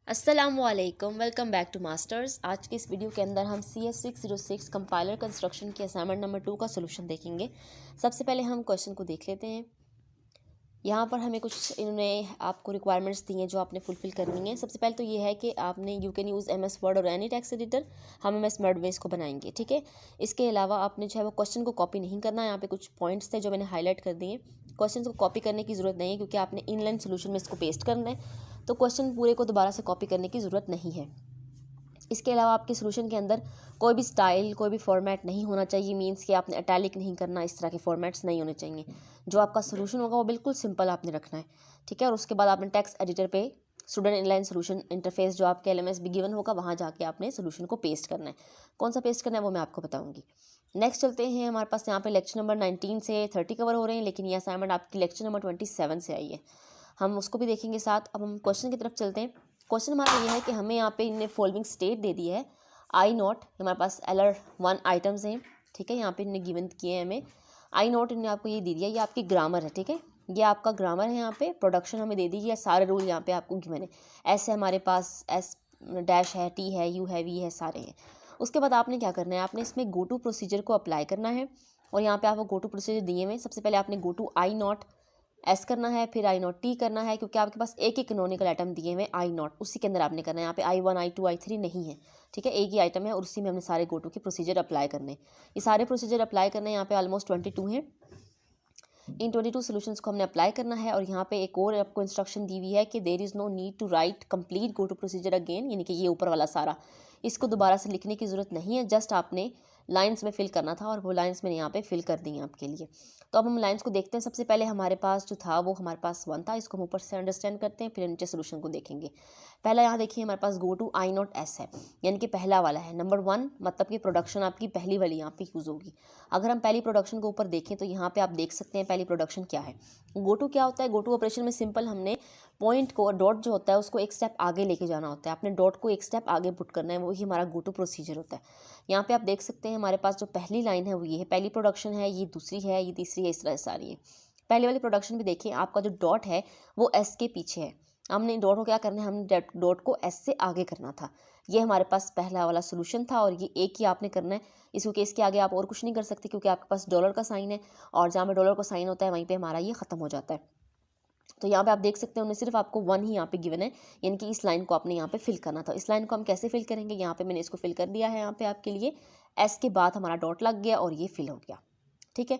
अस्सलामुअलैकुम, welcome back to masters. आज के इस वीडियो के अंदर हम CS606 कंपाइलर कंस्ट्रक्शन के असाइनमेंट नंबर 2 का सोल्यूशन देखेंगे। सबसे पहले हम क्वेश्चन को देख लेते हैं। यहाँ पर हमें कुछ इन्होंने आपको रिक्वायरमेंट्स दी हैं जो आपने फुलफिल करनी है। सबसे पहले तो ये है कि आपने you can use MS word और एनी टेक्स्ट एडिटर। हम MS वर्ड में इसको बनाएंगे, ठीक है। इसके अलावा आपने जो है वो क्वेश्चन को कॉपी नहीं करना है। यहाँ पे कुछ पॉइंट्स थे जो मैंने हाईलाइट कर दिए। क्वेश्चन को कॉपी करने की ज़रूरत नहीं है क्योंकि आपने इनलाइन सोल्यूशन में इसको पेस्ट करना है, तो क्वेश्चन पूरे को दोबारा से कॉपी करने की ज़रूरत नहीं है। इसके अलावा आपके सोल्यूशन के अंदर कोई भी स्टाइल, कोई भी फॉर्मेट नहीं होना चाहिए। मींस कि आपने इटैलिक नहीं करना, इस तरह के फॉर्मेट्स नहीं होने चाहिए। जो आपका सोल्यूशन होगा वो बिल्कुल सिंपल आपने रखना है, ठीक है। और उसके बाद आपने टेक्स्ट एडिटर पे स्टूडेंट इनलाइन सोल्यूशन इंटरफेस जो आपके LMS भी गिवन होगा वहाँ जाके आपने सोल्यूशन को पेस्ट करना है। कौन सा पेस्ट करना है वो मैं आपको बताऊँगी। नेक्स्ट चलते हैं। हमारे पास यहाँ पे लेक्चर नंबर 19 से 30 कवर हो रहे हैं, लेकिन ये असाइनमेंट आपकी लेक्चर नंबर 27 से आई है। हम उसको भी देखेंगे साथ। अब हम क्वेश्चन की तरफ चलते हैं। क्वेश्चन हमारा ये है कि हमें यहाँ पे इनने फॉलोइंग स्टेट दे दी है। I0 हमारे पास LR1 आइटम्स हैं, ठीक है। यहाँ पे इनने गिवन किए हैं हमें। I0 इन्होंने आपको ये दे दिया, ये आपकी ग्रामर है, ठीक है। ये आपका ग्रामर है। यहाँ पे प्रोडक्शन हमें दे दी है, सारे रूल यहाँ पे आपको गिवन है। ऐसे हमारे पास S डैश है, T है, U है, V है, सारे हैं। उसके बाद आपने क्या करना है, आपने इसमें गो टू प्रोसीजर को अप्लाई करना है। और यहाँ पे आपको गो टू प्रोसीजर दिए हुए। सबसे पहले आपने गो टू I0 S करना है, फिर I0 T करना है, क्योंकि आपके पास एक ही कैनोनिकल आइटम दिए हुए I0, उसी के अंदर आपने करना है। यहाँ पे I1 I2 I3 नहीं है, ठीक है। एक ही आइटम है और उसी में हमने सारे गो टू के प्रोसीजर अप्लाई करने। ये सारे प्रोसीजर अप्लाई करने यहाँ पे ऑलमोस्ट 22 हैं। इन 22 सोल्यूशंस को हमने अप्लाई करना है। और यहाँ पे एक और आपको इंस्ट्रक्शन दी हुई है कि there is no need to write complete go to procedure again, यानी कि ये ऊपर वाला सारा, इसको दोबारा से लिखने की ज़रूरत नहीं है। जस्ट आपने लाइंस में फिल करना था और वो लाइंस मैंने यहाँ पे फिल कर दी हैं आपके लिए। तो अब हम लाइंस को देखते हैं। सबसे पहले हमारे पास जो था वो हमारे पास 1 था, इसको हम ऊपर से अंडरस्टैंड करते हैं, फिर नीचे सोल्यूशन को देखेंगे। पहला यहाँ देखिए हमारे पास गो टू I0 S है, यानी कि पहला वाला है नंबर 1, मतलब कि प्रोडक्शन आपकी पहली वाली यहाँ पे यूज़ होगी। अगर हम पहली प्रोडक्शन को ऊपर देखें तो यहाँ पे आप देख सकते हैं पहली प्रोडक्शन क्या है। गो टू क्या होता है, गो टू ऑपरेशन में सिंपल हमने पॉइंट को, डॉट जो होता है उसको एक स्टेप आगे लेके जाना होता है। आपने डॉट को एक स्टेप आगे पुट करना है, वही हमारा गो टू प्रोसीजर होता है। यहाँ पे आप देख सकते हैं हमारे पास जो पहली लाइन है वो ये है, पहली प्रोडक्शन है, ये दूसरी है, ये तीसरी है, इस तरह सारी है। पहले वाली प्रोडक्शन भी देखिए, आपका जो डॉट है वो S के पीछे है। हमने डॉट को क्या करना है, हमने डॉट को S से आगे करना था। ये हमारे पास पहला वाला सोल्यूशन था और ये एक ही आपने करना है। इस केस के आगे आप और कुछ नहीं कर सकते क्योंकि आपके पास डॉलर का साइन है, और जहाँ पे डॉलर का साइन होता है वहीं पे हमारा ये ख़त्म हो जाता है। तो यहाँ पे आप देख सकते हैं उन्हें सिर्फ आपको 1 ही यहाँ पे गिवन है, यानी कि इस लाइन को आपने यहाँ पे फिल करना था। इस लाइन को हम कैसे फिल करेंगे, यहाँ पे मैंने इसको फिल कर दिया है यहाँ पे आपके लिए। S के बाद हमारा डॉट लग गया और ये फिल हो गया, ठीक है।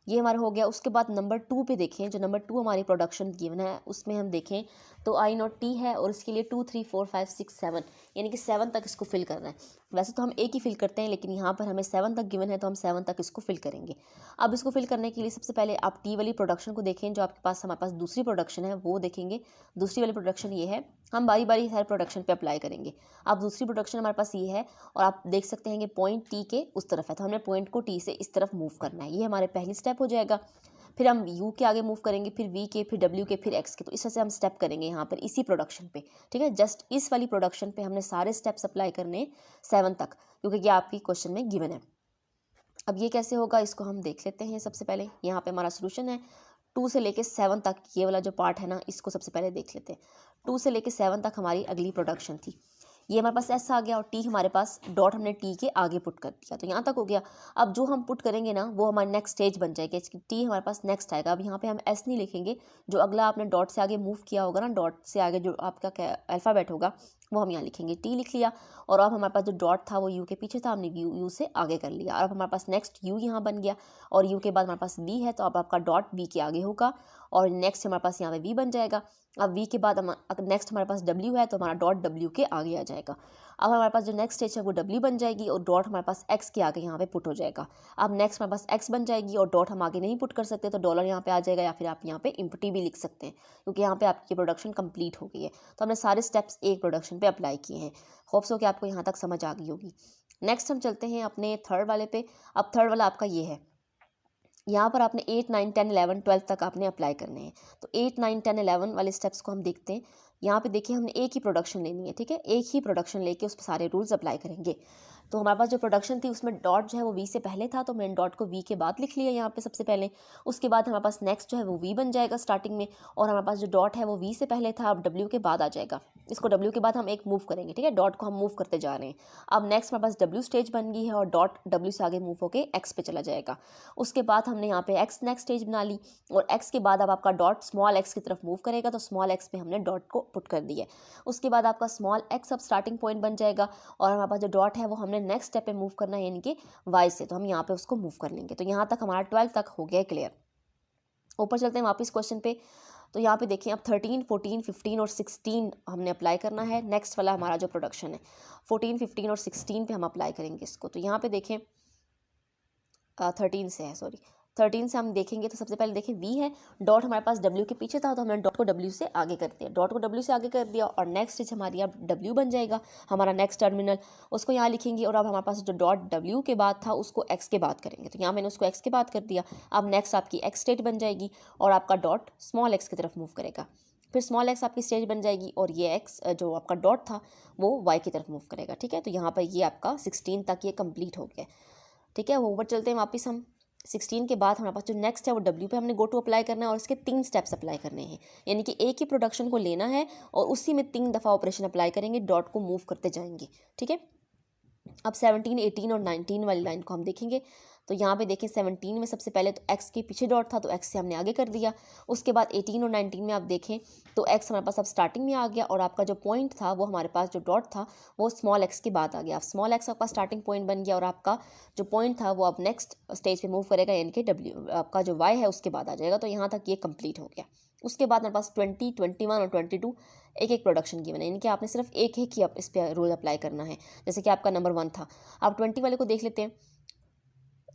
ये हमारा हो गया। उसके बाद नंबर 2 पे देखें, जो नंबर 2 हमारी प्रोडक्शन गिवन है उसमें हम देखें तो I0 T है और इसके लिए 2 3 4 5 6 7, यानी कि 7 तक इसको फिल करना है। वैसे तो हम एक ही फिल करते हैं, लेकिन यहाँ पर हमें 7 तक गिवन है तो हम 7 तक इसको फिल करेंगे। अब इसको फिल करने के लिए सबसे पहले आप T वाली प्रोडक्शन को देखें, जो आपके पास, हमारे पास दूसरी प्रोडक्शन है वो देखेंगे। दूसरी वाली प्रोडक्शन ये है, हम बारी बारी हर प्रोडक्शन पे अप्लाई करेंगे। अब दूसरी प्रोडक्शन हमारे पास ये है और आप देख सकते हैं कि पॉइंट T के उस तरफ है, तो हमने पॉइंट को T से इस तरफ मूव करना है। ये हमारे पहली स्टेप हो जाएगा। फिर हम U के आगे मूव करेंगे, फिर V के, फिर W के, फिर X के। तो इस तरह से हम स्टेप करेंगे यहाँ पर इसी प्रोडक्शन पे, ठीक है। जस्ट इस वाली प्रोडक्शन पे हमने सारे स्टेप्स अप्लाई करने 7 तक, क्योंकि ये आपकी क्वेश्चन में गिवन है। अब ये कैसे होगा इसको हम देख लेते हैं। सबसे पहले यहाँ पे हमारा सोल्यूशन है 2 से लेके 7 तक, ये वाला जो पार्ट है ना इसको सबसे पहले देख लेते हैं। 2 से लेके 7 तक हमारी अगली प्रोडक्शन थी। ये हमारे पास S आ गया और T हमारे पास, डॉट हमने T के आगे पुट कर दिया, तो यहाँ तक हो गया। अब जो हम पुट करेंगे ना वो हमारी नेक्स्ट स्टेज बन जाएगी। T हमारे पास नेक्स्ट आएगा। अब यहाँ पे हम S नहीं लिखेंगे, जो अगला आपने डॉट से आगे मूव किया होगा ना, डॉट से आगे जो आपका अल्फ़ाबेट होगा वो हम यहाँ लिखेंगे। T लिख लिया और अब हमारे पास जो डॉट था वो U के पीछे था, हमने U से आगे कर लिया। अब हमारे पास नेक्स्ट U यहाँ बन गया और U के बाद हमारे पास V है, तो अब आपका डॉट V के आगे होगा और नेक्स्ट हमारे पास यहाँ पे V बन जाएगा। अब V के बाद नेक्स्ट हमारे पास W है, तो हमारा डॉट W के आगे आ जाएगा। अब हमारे पास जो नेक्स्ट स्टेज है वो W बन जाएगी और डॉट हमारे पास X के आगे यहाँ पे पुट हो जाएगा। अब नेक्स्ट हमारे पास X बन जाएगी और डॉट हम आगे नहीं पुट कर सकते, तो डॉलर यहाँ पे आ जाएगा, या फिर आप यहाँ पे एम्प्टी भी लिख सकते हैं, क्योंकि यहाँ पे आपकी प्रोडक्शन कंप्लीट हो गई है। तो हमने सारे स्टेप्स एक प्रोडक्शन पे अप्लाई किए हैं। होप्स हो कि आपको यहाँ तक समझ आ गई होगी। नेक्स्ट हम चलते हैं अपने थर्ड वाले पे। अब थर्ड वाला आपका ये है, यहाँ पर आपने 8 9 10 11 12 तक आपने अप्लाई करने हैं। तो 8 9 10 11 वाले स्टेप्स को हम देखते हैं। यहाँ पे देखिए हमने एक ही प्रोडक्शन लेनी है, ठीक है। एक ही प्रोडक्शन लेके उस पर सारे रूल्स अप्लाई करेंगे। तो हमारे पास जो प्रोडक्शन थी उसमें डॉट जो है वो वी से पहले था, तो मैंने डॉट को वी के बाद लिख लिया यहाँ पे सबसे पहले। उसके बाद हमारे पास नेक्स्ट जो है वो वी बन जाएगा स्टार्टिंग में, और हमारे पास जो डॉट है वो वी से पहले था, अब डब्ल्यू के बाद आ जाएगा। इसको डब्ल्यू के बाद हम एक मूव करेंगे, ठीक है, डॉट को हम मूव करते जा रहे हैं। अब नेक्स्ट हमारे पास डब्ल्यू स्टेज बन गई है और डॉट डब्ल्यू से आगे मूव होकर एक्स पे चला जाएगा। उसके बाद हमने यहाँ पे एक्स नेक्स्ट स्टेज बना ली, और एक्स के बाद अब आपका डॉट स्मॉल एक्स की तरफ मूव करेगा, तो स्मॉल एक्स पे हमने डॉट को पुट कर दिया। उसके बाद आपका स्मॉल एक्स अब स्टार्टिंग पॉइंट बन जाएगा, और हमारे पास जो डॉट है वो हमने नेक्स्ट स्टेप पे मूव करना है, यानी कि वाई से, तो हम यहाँ पे उसको मूव कर लेंगे। तो यहाँ तक हमारा 12 तक हो गया क्लियर। ऊपर चलते हैं वापस क्वेश्चन पे। तो यहाँ पे देखिए अब 13, 14, 15 और 16 हमने अप्लाई करना है। नेक्स्ट वाला हमारा जो प्रोडक्शन है 14, 15 और 16 पे हम अप्लाई करेंगे इसको। तो यहाँ पे देखें 13 से है, सॉरी 13 से हम देखेंगे। तो सबसे पहले देखें वी है, डॉट हमारे पास डब्ल्यू के पीछे था, तो हमने डॉट को डब्ल्यू से आगे कर दिया, डॉट को डब्ल्यू से आगे कर दिया, और नेक्स्ट स्टेज हमारी अब डब्ल्यू बन जाएगा, हमारा नेक्स्ट टर्मिनल, उसको यहाँ लिखेंगे। और अब हमारे पास जो डॉट डब्ल्यू के बाद था उसको एक्स के बाद करेंगे, तो यहाँ मैंने उसको एक्स के बाद कर दिया। अब नेक्स्ट आपकी एक्स स्टेज बन जाएगी, और आपका डॉट स्मॉल एक्स की तरफ मूव करेगा, फिर स्मॉल एक्स आपकी स्टेज बन जाएगी, और ये एक्स जो आपका डॉट था वो वाई की तरफ मूव करेगा, ठीक है। तो यहाँ पर ये आपका 16 तक ये कंप्लीट हो गया, ठीक है। वो ऊपर चलते हैं वापस हम। 16 के बाद हमारे पास जो नेक्स्ट है वो डब्ल्यू पे हमने गो टू अप्लाई करना है, और इसके 3 स्टेप्स अप्लाई करने हैं, यानी कि एक ही प्रोडक्शन को लेना है और उसी में 3 दफ़ा ऑपरेशन अप्लाई करेंगे, डॉट को मूव करते जाएंगे, ठीक है। अब 17, 18 और 19 वाली लाइन को हम देखेंगे। तो यहाँ पे देखें 17 में सबसे पहले तो x के पीछे डॉट था, तो x से हमने आगे कर दिया। उसके बाद 18 और 19 में आप देखें तो x हमारे पास अब स्टार्टिंग में आ गया, और आपका जो पॉइंट था वो हमारे पास जो डॉट था वो स्मॉल x के बाद आ गया। स्मॉल x आपका स्टार्टिंग पॉइंट बन गया, और आपका जो पॉइंट था वो अब नेक्स्ट स्टेज पे मूव करेगा, यानी कि w आपका जो y है उसके बाद आ जाएगा। तो यहाँ तक ये कंप्लीट हो गया। उसके बाद हमारे पास 20, 21 और 22 एक एक प्रोडक्शन गिवन है, यानी कि आपने सिर्फ एक ही इस पर रूल अप्लाई करना है, जैसे कि आपका नंबर 1 था। अब 20 वाले को देख लेते हैं।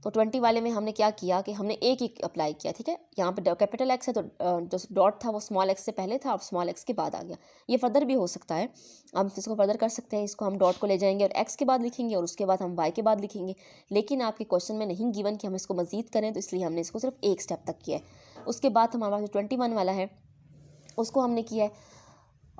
तो 20 वाले में हमने क्या किया कि हमने एक ही अप्लाई किया, ठीक है। यहाँ पे कैपिटल एक्स है, तो जो डॉट था वो स्मॉल एक्स से पहले था, अब स्मॉल एक्स के बाद आ गया। ये फर्दर भी हो सकता है, हम इसको फर्दर कर सकते हैं। इसको हम डॉट को ले जाएंगे और एक्स के बाद लिखेंगे, और उसके बाद हम वाई के बाद लिखेंगे, लेकिन आपके क्वेश्चन में नहीं गिवन कि हम इसको मजीद करें, तो इसलिए हमने इसको सिर्फ एक स्टेप तक किया है। उसके बाद हमारे पास जो 21 वाला है उसको हमने किया है,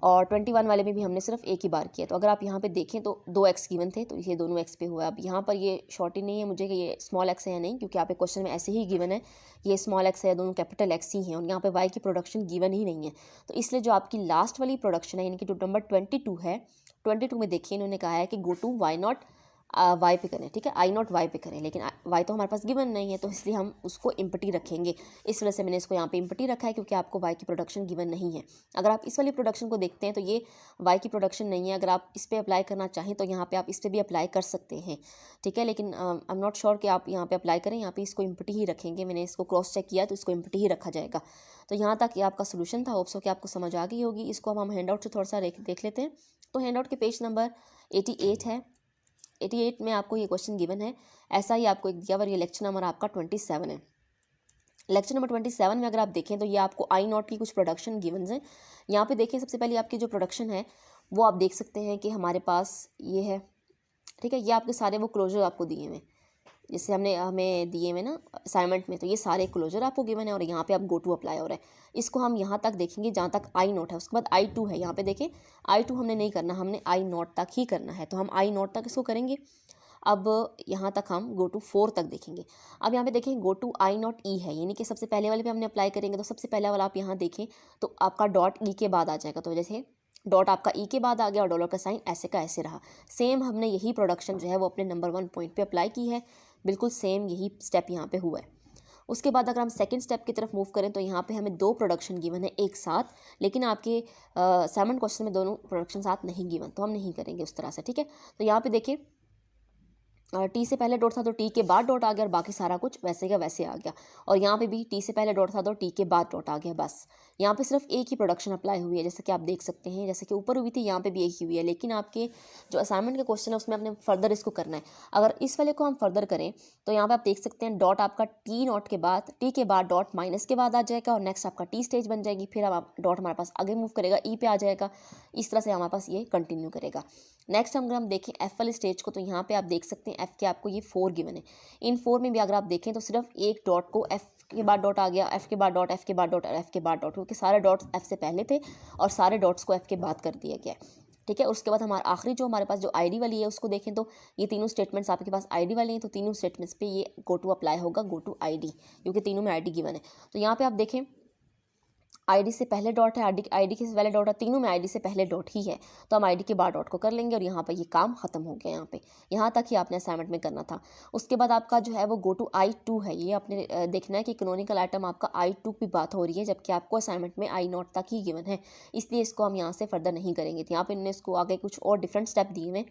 और 21 वाले में भी हमने सिर्फ एक ही बार किया। तो अगर आप यहाँ पे देखें तो 2 एक्स गिवन थे, तो ये दोनों एक्स पे हुआ है। अब यहाँ पर ये शॉर्टी नहीं है मुझे कि ये स्मॉल एक्स है या नहीं, क्योंकि आप क्वेश्चन में ऐसे ही गिवन है ये स्मॉल एक्स है, दोनों कैपिटल एक्स ही हैं, और यहाँ पे वाई की प्रोडक्शन गिवन ही नहीं है। तो इसलिए जो आपकी लास्ट वाली प्रोडक्शन है, यानी कि जो नंबर 22 है, 22 में देखिए इन्होंने कहा है कि go to y not y पे करें, ठीक है, आई नॉट वाई पे करें, लेकिन वाई तो हमारे पास गिवन नहीं है, तो इसलिए हम उसको इम्पटी रखेंगे। इस वजह से मैंने इसको यहाँ पे इम्पटी रखा है, क्योंकि आपको वाई की प्रोडक्शन गिवन नहीं है। अगर आप इस वाली प्रोडक्शन को देखते हैं तो ये वाई की प्रोडक्शन नहीं है। अगर आप इस पर अप्लाई करना चाहें तो यहाँ पे आप इस पर भी अप्लाई कर सकते हैं, ठीक है, लेकिन आई एम नॉट श्योर कि आप यहाँ पे अप्लाई करें। यहाँ पे इसको इम्पटी ही रखेंगे, मैंने इसको क्रॉस चेक किया तो इसको इम्पटी ही रखा जाएगा। तो यहाँ तक ये आपका सोल्यूशन था। होप्स हो कि आपको समझ आ गई होगी। इसको हम हैंड आउट से थोड़ा सा देख लेते हैं। तो हैंड आउट के पेज नंबर 88 है। 88 में आपको ये क्वेश्चन गिवन है, ऐसा ही आपको एक दिया हुआ। ये लेक्चर नंबर आपका 27 है। लेक्चर नंबर 27 में अगर आप देखें तो ये आपको आई नॉट की कुछ प्रोडक्शन गिवन है। यहाँ पे देखें सबसे पहले आपकी जो प्रोडक्शन है वो आप देख सकते हैं कि हमारे पास ये है, ठीक है। ये आपके सारे वो क्लोजर आपको दिए हुए, जैसे हमें दिए हुए ना असाइनमेंट में, तो ये सारे क्लोजर आपको गिवन है, और यहाँ पे आप गो टू अप्लाई हो रहा है। इसको हम यहाँ तक देखेंगे जहाँ तक आई नॉट है। उसके बाद I2 है, यहाँ पे देखें I2 हमने नहीं करना, हमने आई नॉट तक ही करना है, तो हम आई नॉट तक इसको करेंगे। अब यहाँ तक हम गो टू 4 तक देखेंगे। अब यहाँ पे देखें गो टू आई नॉट ई है, यानी कि सबसे पहले वाले पे हमने अप्लाई करेंगे। तो सबसे पहला वाला आप यहाँ देखें तो आपका डॉट ई के बाद आ जाएगा, तो जैसे डॉट आपका ई के बाद आ गया और डॉलर का साइन ऐसे का ऐसे रहा। सेम हमने यही प्रोडक्शन जो है वो अपने नंबर 1 पॉइंट पे अप्लाई की है, बिल्कुल सेम यही स्टेप यहाँ पे हुआ है। उसके बाद अगर हम सेकंड स्टेप की तरफ मूव करें तो यहाँ पे हमें 2 प्रोडक्शन गिवन है एक साथ, लेकिन आपके असाइनमेंट क्वेश्चन में दोनों प्रोडक्शन साथ नहीं गिवन, तो हम नहीं करेंगे उस तरह से, ठीक है। तो यहाँ पे देखिए टी से पहले डॉट था तो टी के बाद डॉट आ गया, और बाकी सारा कुछ वैसे का वैसे आ गया। और यहाँ पे भी टी से पहले डॉट था तो टी के बाद डॉट आ गया, बस। यहाँ पे सिर्फ एक ही प्रोडक्शन अप्लाई हुई है, जैसे कि आप देख सकते हैं, जैसे कि ऊपर हुई थी यहाँ पे भी एक ही हुई है। लेकिन आपके जो असाइनमेंट के क्वेश्चन है उसमें आपने फर्दर इसको करना है। अगर इस वाले को हम फर्दर करें तो यहाँ पे आप देख सकते हैं डॉट आपका टी नॉट के बाद, टी के बाद डॉट माइनस के बाद आ जाएगा, और नेक्स्ट आपका टी स्टेज बन जाएगी। फिर अब डॉट हमारे पास आगे मूव करेगा, ई पे आ जाएगा। इस तरह से हमारे पास ये कंटिन्यू करेगा। नेक्स्ट अगर हम देखें एफ वाले स्टेज को, तो यहाँ पे आप देख सकते हैं एफ के आपको ये 4 गिवन है। इन 4 में भी अगर आप देखें तो सिर्फ एक डॉट को एफ के बाद डॉट आ गया, एफ के बाद डॉट, एफ के बाद डॉट और एफ के बाद डॉट, क्योंकि सारे डॉट्स एफ से पहले थे और सारे डॉट्स को एफ के बाद कर दिया गया है। ठीक है। उसके बाद हमारा आखिरी जो हमारे पास जो आईडी वाली है उसको देखें तो ये तीनों स्टेटमेंट्स आपके पास आईडी वाले हैं, तो तीनों स्टेटमेंट्स पे ये गो टू अप्लाई होगा, गो टू आईडी, क्योंकि तीनों में आईडी गिवन है। तो यहाँ पे आप देखें आईडी से पहले डॉट है, आईडी के पहले डॉट है, तीनों में आईडी से पहले डॉट ही है, तो हम आईडी के बाद डॉट को कर लेंगे और यहाँ पर ये काम खत्म हो गया। यहाँ तक ही आपने असाइनमेंट में करना था। उसके बाद आपका जो है वो गो टू I2 है। ये आपने देखना है कि कैनोनिकल आइटम आपका I2 की बात हो रही है, जबकि आपको असाइनमेंट में I0 तक ही गिवन है, इसलिए इसको हम यहाँ से फर्दर नहीं करेंगे। तो यहाँ पर इन्होंने इसको आगे कुछ और डिफरेंट स्टेप दिए हुए,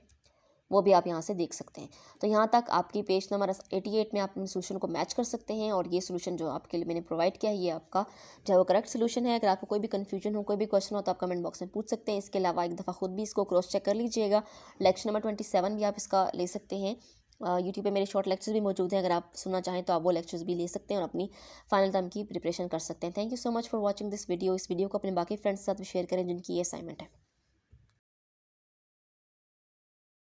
वो भी आप यहाँ से देख सकते हैं। तो यहाँ तक आपकी पेज नंबर 88 में आप इन सोल्यूशन को मैच कर सकते हैं, और ये सोल्यूशन जो आपके लिए मैंने प्रोवाइड किया है ये आपका जो है वो करेक्ट सोल्यूशन है। अगर आपको कोई भी कन्फ्यूजन हो, कोई भी क्वेश्चन हो, तो आप कमेंट बॉक्स में पूछ सकते हैं। इसके अलावा एक दफ़ा खुद भी इसको क्रॉस चेक कर लीजिएगा। लेक्चर नंबर 27 भी आप इसका ले सकते हैं। यूट्यूब पे मेरे शॉर्ट लेक्चर्स भी मौजूद हैं, अगर आप सुनना चाहें तो आप वो लेक्चर्स भी ले सकते हैं और अपनी फाइनल टर्म की प्रिपरेशन कर सकते हैं। Thank you so much for watching this video. इस वीडियो को अपने बाकी फ्रेंड्स के साथ भी शेयर करें जिनकी ये असाइनमेंट है।